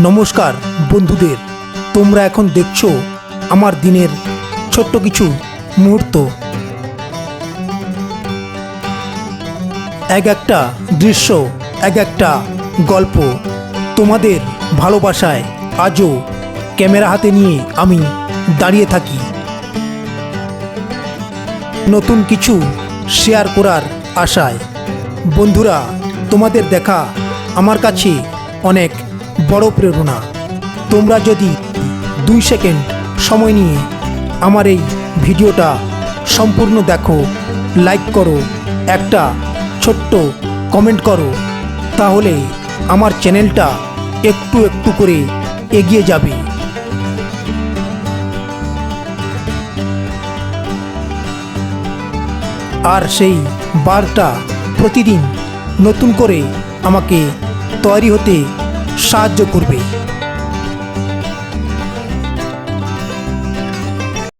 নমস্কার বন্ধুদের, তোমরা এখন দেখছো আমার দিনের ছোট্ট কিছু মুহূর্ত। এক একটা দৃশ্য, এক একটা গল্প। তোমাদের ভালোবাসায় আজও ক্যামেরা হাতে নিয়ে আমি দাঁড়িয়ে থাকি, নতুন কিছু শেয়ার করার আশায়। বন্ধুরা, তোমাদের দেখা আমার কাছে অনেক বড় প্রেরণা। তোমরা যদি 2 সেকেন্ড সময় নিয়ে আমার এই ভিডিওটা সম্পূর্ণ দেখো, লাইক করো, একটা ছোট্ট কমেন্ট করো, তাহলে আমার চ্যানেলটা একটু একটু করে এগিয়ে যাবে। আর সেই বারটা প্রতিদিন নতুন করে আমাকে তৈরি হতে সাহায্য করবে।